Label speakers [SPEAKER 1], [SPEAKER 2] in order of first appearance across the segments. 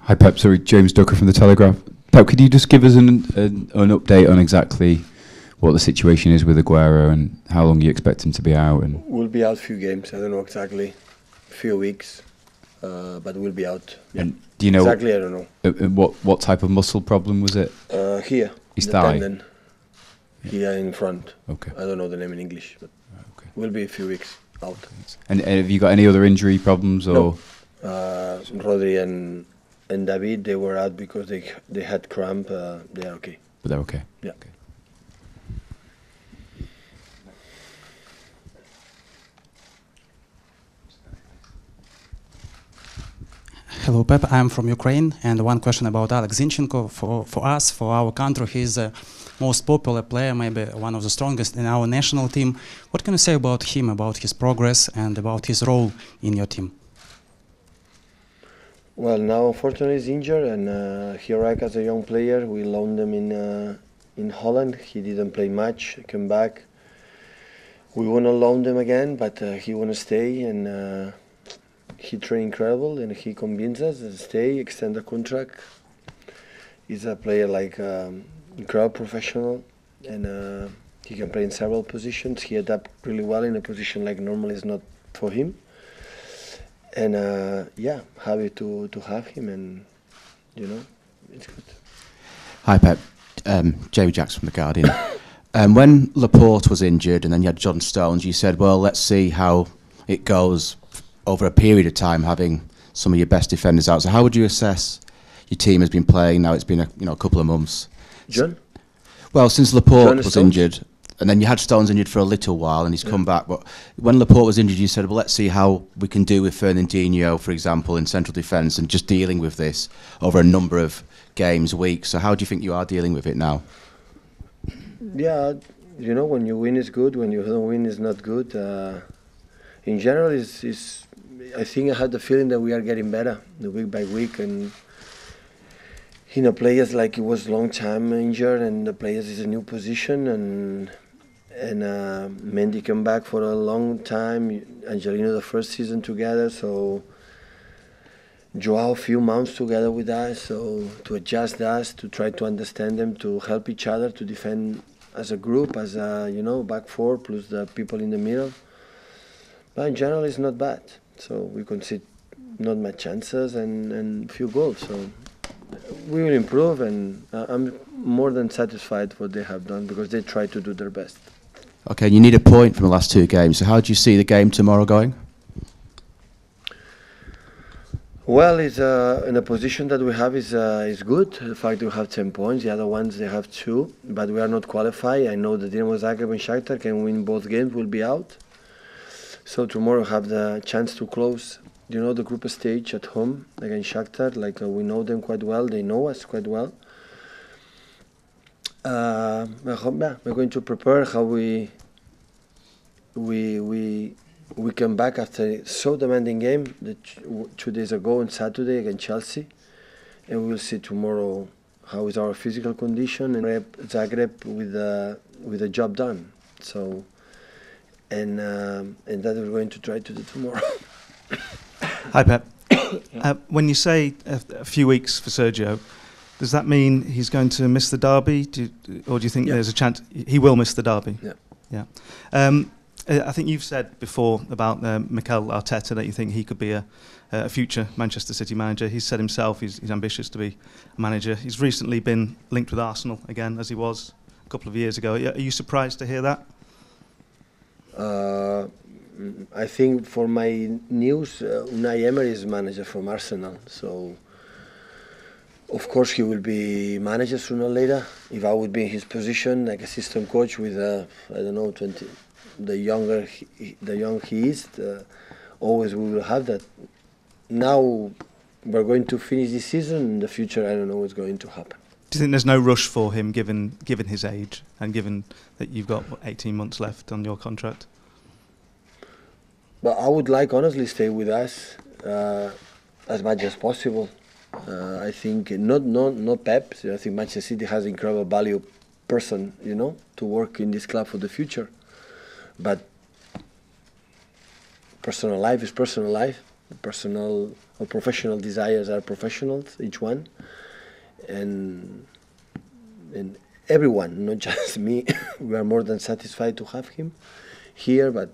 [SPEAKER 1] Hi Pep, sorry, James Ducker from The Telegraph. Pep, could you just give us an update on exactly what the situation is with Aguero and how long you expect him to be out? And
[SPEAKER 2] we'll be out a few games, I don't know exactly, a few weeks, but we'll be out. Yeah.
[SPEAKER 1] And do you know
[SPEAKER 2] exactly? I don't know.
[SPEAKER 1] What type of muscle problem was it?
[SPEAKER 2] Here,
[SPEAKER 1] his
[SPEAKER 2] the
[SPEAKER 1] thigh.
[SPEAKER 2] tendon, here in front.
[SPEAKER 1] Okay.
[SPEAKER 2] I don't know the name in English, but we'll be a few weeks out.
[SPEAKER 1] And have you got any other injury problems or?
[SPEAKER 2] No. Rodri and David, they were out because they had cramp. They are okay.
[SPEAKER 1] But they're okay.
[SPEAKER 2] Yeah.
[SPEAKER 1] Okay.
[SPEAKER 3] Hello, Pep. I'm from Ukraine, and one question about Alex Zinchenko. For us, for our country, he's the most popular player, maybe one of the strongest in our national team. What can you say about him, about his progress, and about his role in your team?
[SPEAKER 2] Well, now unfortunately he's injured, and he arrived as a young player. We loaned him in Holland. He didn't play much. He came back. We want to loan him again, but he want to stay, and he trained incredible, and he convinced us to stay, extend the contract. He's a player like incredible professional, and he can play in several positions. He adapts really well in a position like normally is not for him. And yeah, happy to have him, and you know, it's good.
[SPEAKER 4] Hi Pep, Jamie Jackson from The Guardian. When Laporte was injured and then you had John Stones, you said, well, let's see how it goes over a period of time, having some of your best defenders out. So how would you assess your team has been playing now? It's been a couple of months.
[SPEAKER 2] John?
[SPEAKER 4] Well, since Laporte was
[SPEAKER 2] Stones?
[SPEAKER 4] injured, and then you had Stones injured for a little while, and he's come back. But when Laporte was injured, you said, well, let's see how we can do with Fernandinho, for example, in central defence, and just dealing with this over a number of games, weeks. So how do you think you are dealing with it now?
[SPEAKER 2] Yeah, you know, when you win is good, when you don't win is not good. In general, I think I had the feeling that we are getting better the week by week, and you know, players like it was long time injured, and the players is a new position, and Mendy came back for a long time. Angelino the first season together, so Joao a few months together with us, so to adjust us, to try to understand them, to help each other, to defend as a group, as a, you know, back four plus the people in the middle. But in general, it's not bad. So we concede not much chances and few goals. So we will improve, and I'm more than satisfied what they have done because they try to do their best.
[SPEAKER 4] Okay, you need a point from the last two games. So how do you see the game tomorrow going?
[SPEAKER 2] Well, it's in the position that we have is good. The fact that we have 10 points, the other ones they have 2, but we are not qualified. I know that Dinamo Zagreb and Shakhtar can win both games. We'll be out. So tomorrow have the chance to close, you know, the group stage at home against Shakhtar. Like we know them quite well, they know us quite well. We're going to prepare how we came back after a so demanding game 2 days ago on Saturday against Chelsea, and we'll see tomorrow how is our physical condition and Zagreb with the job done. So. And that we're going to try to do tomorrow.
[SPEAKER 5] Hi Pep. When you say a few weeks for Sergio, does that mean he's going to miss the derby, or do you think there's a chance he will miss the derby?
[SPEAKER 2] Yeah.
[SPEAKER 5] I think you've said before about Mikel Arteta that you think he could be a future Manchester City manager. He's said himself he's ambitious to be a manager. He's recently been linked with Arsenal again, as he was a couple of years ago. Are you surprised to hear that?
[SPEAKER 2] I think for my news, Unai Emery is manager from Arsenal, so of course he will be manager sooner or later. If I would be in his position, like assistant coach with I don't know, 20, the young he is, always we will have that. Now we're going to finish this season. In the future, I don't know what's going to happen.
[SPEAKER 5] Do you think there's no rush for him, given his age and given that you've got 18 months left on your contract?
[SPEAKER 2] But I would like honestly stay with us as much as possible. I think not Pep. I think Manchester City has incredible value person, you know, to work in this club for the future. But personal life is personal life. personal or professional desires are professionals, each one, and everyone, not just me, we are more than satisfied to have him here. But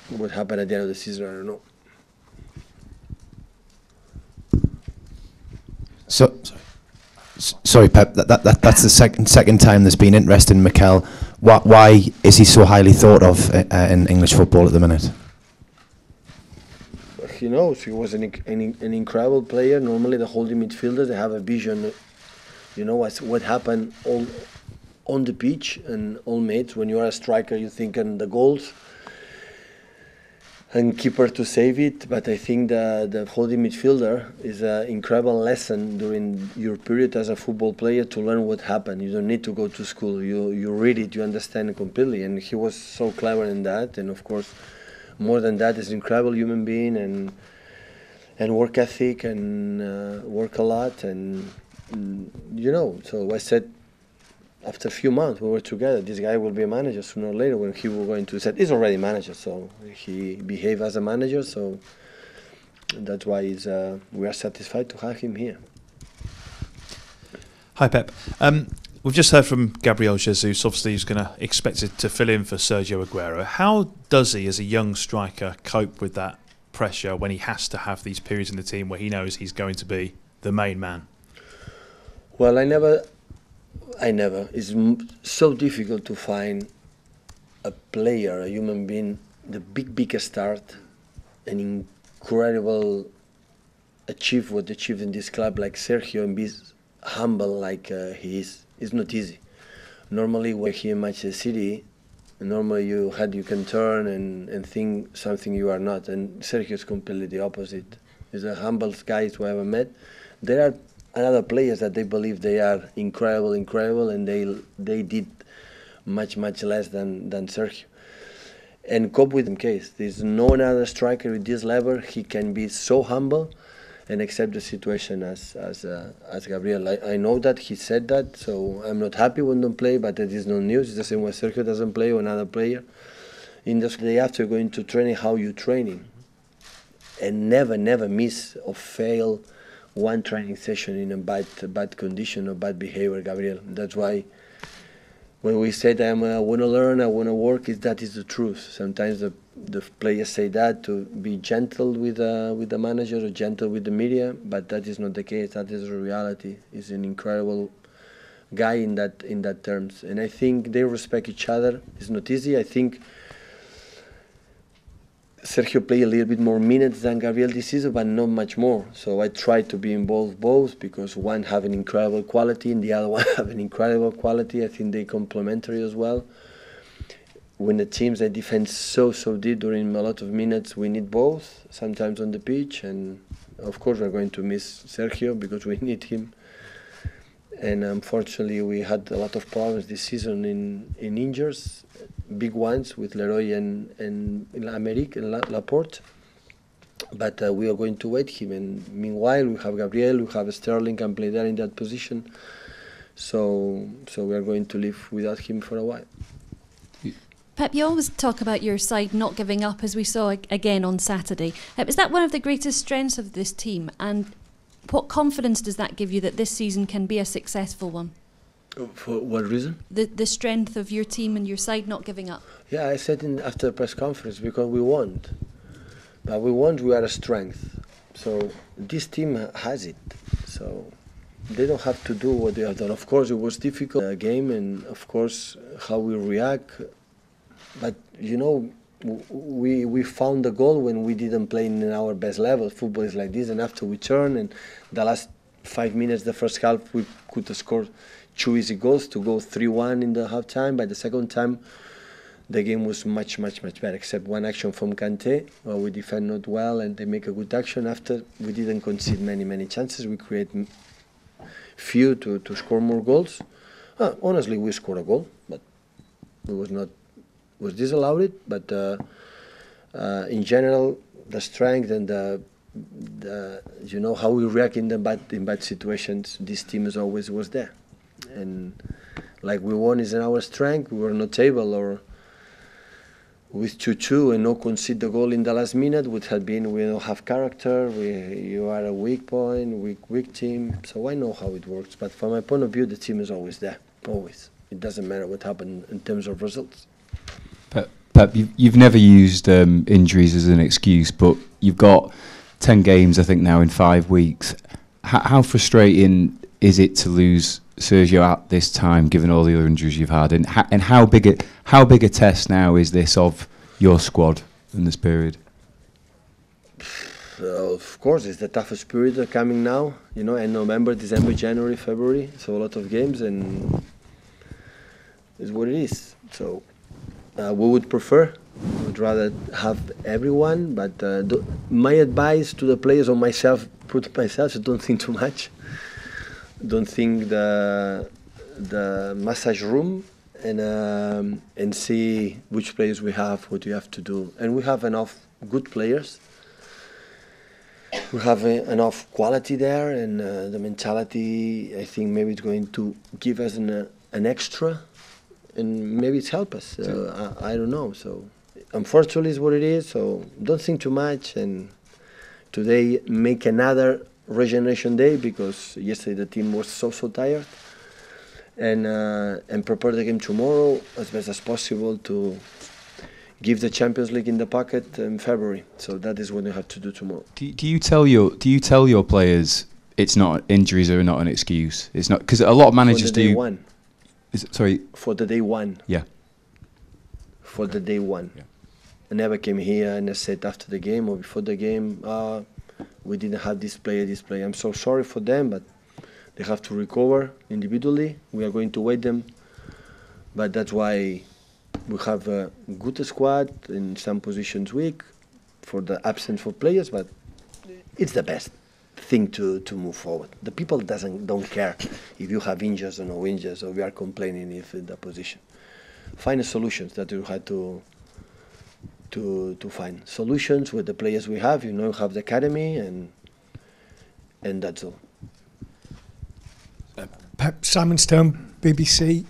[SPEAKER 2] what happened at the end of the season, I don't know.
[SPEAKER 6] So, sorry, Pep. That's the second time there's been interest in Mikel. Why is he so highly thought of in English football at the minute?
[SPEAKER 2] He knows he was an incredible player. Normally, the holding midfielders, they have a vision. You know what happened all on the pitch and all mates. When you are a striker, you think on the goals and keeper to save it. But I think the holding midfielder is an incredible lesson during your period as a football player to learn what happened. You don't need to go to school. You read it, you understand it completely. And he was so clever in that. And of course, more than that, is an incredible human being and work ethic and work a lot. And you know, so I said, after a few months we were together, this guy will be a manager sooner or later. When he will go into set, he's already manager, so he behaved as a manager. So that's why we are satisfied to have him here.
[SPEAKER 7] Hi Pep. We've just heard from Gabriel Jesus. Obviously, he's going to expected to fill in for Sergio Aguero. How does he, as a young striker, cope with that pressure when he has to have these periods in the team where he knows he's going to be the main man?
[SPEAKER 2] Well, I never. It's so difficult to find a player, a human being, the biggest start, an incredible achieve what achieved in this club like Sergio and be humble like he is. It's not easy. Normally, when here in Manchester City, normally you can turn and think something you are not. And Sergio is completely the opposite. He's the humblest guy who I ever met. There are other players that they believe they are incredible, and they did much less than Sergio. And cope with him case. There's no other striker with this level. He can be so humble and accept the situation as Gabriel. I know that he said that, so I'm not happy when don't play, but that is no news. It's the same way Sergio doesn't play or another player. In the day after going to training, how you training, and never miss or fail one training session in a bad condition or bad behavior, Gabriel. That's why when we said I want to learn, I want to work, that is the truth. Sometimes the players say that to be gentle with the manager or gentle with the media, but that is not the case. That is the reality. He's an incredible guy in that terms, and I think they respect each other. It's not easy. I think Sergio played a little bit more minutes than Gabriel this season, but not much more. So I tried to be involved both because one have an incredible quality and the other one have an incredible quality. I think they complementary as well. When the teams that defend so deep during a lot of minutes, we need both, sometimes on the pitch. And of course we're going to miss Sergio because we need him. And unfortunately we had a lot of problems this season in injuries. Big ones with Leroy and Americ and Laporte, but we are going to wait him. And meanwhile, we have Gabriel, we have Sterling can play there in that position. So we are going to live without him for a while.
[SPEAKER 8] Pep, you always talk about your side not giving up, as we saw again on Saturday. Is that one of the greatest strengths of this team? And what confidence does that give you that this season can be a successful one?
[SPEAKER 2] For what reason?
[SPEAKER 8] The strength of your team and your side not giving up.
[SPEAKER 2] Yeah, I said after the press conference, because we want. But we are a strength. So this team has it. So they don't have to do what they have done. Of course, it was difficult game, and of course how we react. But you know, we found the goal when we didn't play in our best level. Football is like this, and after we turn, and the last 5 minutes, the first half, we could score 2 easy goals to go 3-1 in the half time. By the second time, the game was much better, except one action from Kante, where we defend not well and they make a good action. After, we didn't concede many chances. We create few to score more goals. Honestly, we scored a goal, but it was disallowed it. But in general, the strength and the you know how we react in bad situations, this team is always was there. And like we won is in our strength. We were not able with 2-2 and not concede the goal in the last minute would have been we don't have character, you are a weak point, weak team. So I know how it works. But from my point of view, the team is always there, always. It doesn't matter what happened in terms of results.
[SPEAKER 1] Pep, you've never used injuries as an excuse, but you've got 10 games, I think, now in 5 weeks. How frustrating is it to lose Sergio at this time, given all the other injuries you've had, and how big a test now is this of your squad in this period?
[SPEAKER 2] Of course, it's the toughest period coming now. You know, in November, December, January, February, so a lot of games, and it's what it is. So we would prefer, we would rather have everyone, but my advice to the players or myself, put myself, so don't think too much. Don't think the massage room and see which players we have, what you have to do. And we have enough good players. We have enough quality there, and the mentality, I think maybe it's going to give us an extra, and maybe it's help us. I don't know. So unfortunately, it's what it is. So don't think too much. And today, make another regeneration day, because yesterday the team was so tired, and prepare the game tomorrow as best as possible to give the Champions League in the pocket in February. So that is what we have to do tomorrow.
[SPEAKER 1] Do you tell your players it's not, injuries are not an excuse? It's not, because a lot of managers do.
[SPEAKER 2] One.
[SPEAKER 1] Is it, sorry.
[SPEAKER 2] For the day one.
[SPEAKER 1] Yeah.
[SPEAKER 2] For the day one.
[SPEAKER 1] Yeah.
[SPEAKER 2] I never came here and I said after the game or before the game, we didn't have this player. I'm so sorry for them, but they have to recover individually. We are going to wait them. But that's why we have a good squad, in some positions weak, for the absence of players, but it's the best thing to move forward. The people don't care if you have injuries or no injuries, or we are complaining if in the position. Find solutions that you have to find solutions with the players we have. You know, you have the academy, and that's all.
[SPEAKER 9] Pep, Simon Stone, BBC.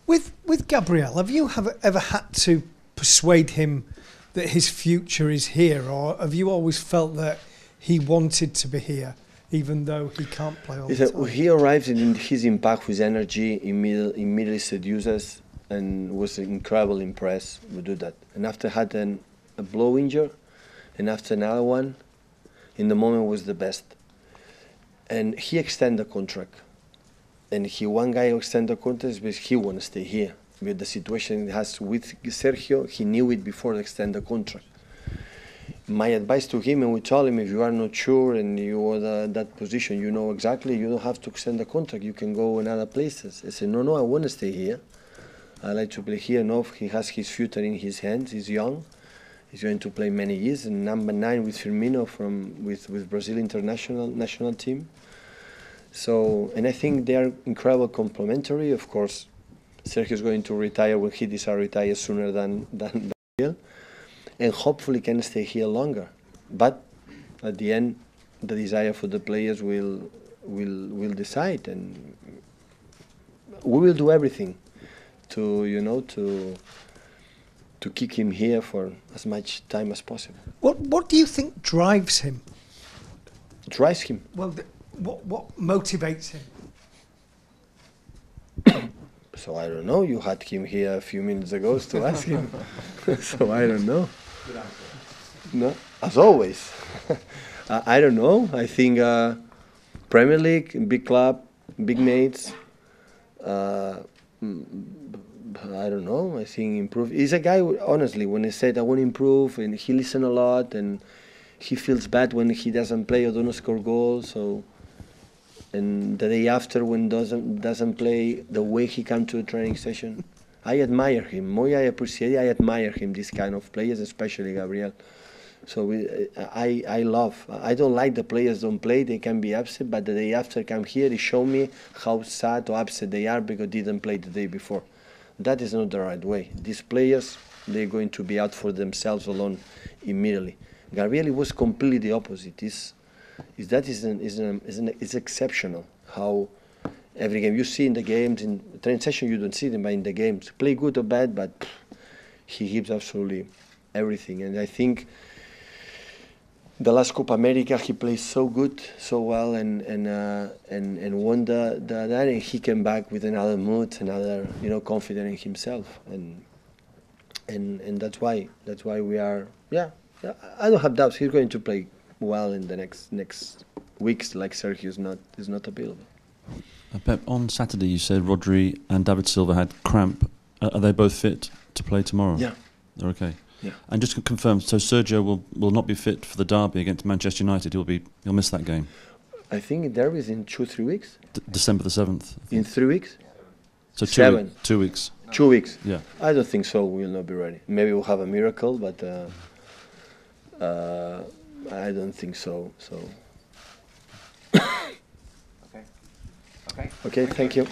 [SPEAKER 9] With Gabriel, have you ever had to persuade him that his future is here, or have you always felt that he wanted to be here, even though he can't play all the time?
[SPEAKER 2] He arrives in his impact, his energy, immediately seduces, and was incredibly impressed. We do that, and after had a blow injury, and after another one, in the moment was the best, and he extended the contract. And one guy extended the contract because he want to stay here. With the situation he has with Sergio, he knew it before he extended the contract. My advice to him, and we told him, if you are not sure and you are that position, you know exactly, you don't have to extend the contract. You can go in other places. I said, no, I want to stay here. I like to play here. No, he has his future in his hands. He's young. He's going to play many years. And number 9 with Firmino with Brazil national team. So, and I think they are incredible complementary. Of course, Sergio is going to retire when he decides to retire sooner than Brazil, and hopefully can stay here longer. But at the end, the desire for the players will decide, and we will do everything to keep him here for as much time as possible.
[SPEAKER 9] What do you think drives him?
[SPEAKER 2] Drives him?
[SPEAKER 9] Well, what motivates him?
[SPEAKER 2] So I don't know. You had him here a few minutes ago to ask him. So I don't know. No, as always. I don't know. I think Premier League, big club, big mates. I don't know. I think improve. He's a guy, honestly, when he said I want to improve, and he listens a lot, and he feels bad when he doesn't play or don't score goals. So, and the day after when doesn't play, the way he comes to a training session, I admire him. More I appreciate, I admire him. These kind of players, especially Gabriel. So I love. I don't like the players don't play. They can be upset, but the day after come here, they show me how sad or upset they are because they didn't play the day before. That is not the right way. These players, they're going to be out for themselves alone immediately. Gabriel was completely the opposite. It's exceptional how every game you see in the games, in training session you don't see them, but in the games, play good or bad, but he gives absolutely everything. And I think the last Copa America he played so good, so well, and won that, and he came back with another mood, another confident in himself, and that's why we are I don't have doubts he's going to play well in the next weeks. Like Sergio is not available.
[SPEAKER 10] Pep, on Saturday you said Rodri and David Silva had cramp. Are they both fit to play tomorrow?
[SPEAKER 2] Yeah,
[SPEAKER 10] they're okay.
[SPEAKER 2] Yeah.
[SPEAKER 10] And just to confirm, so Sergio will not be fit for the derby against Manchester United. He'll miss that game.
[SPEAKER 2] I think the derby is in 2-3 weeks.
[SPEAKER 10] December the 7th.
[SPEAKER 2] In 3 weeks.
[SPEAKER 10] So 2 weeks.
[SPEAKER 2] 2 weeks.
[SPEAKER 10] Yeah.
[SPEAKER 2] I don't think so. We'll not be ready. Maybe we'll have a miracle, but I don't think so. So.
[SPEAKER 4] Okay.
[SPEAKER 2] Okay. Thank you.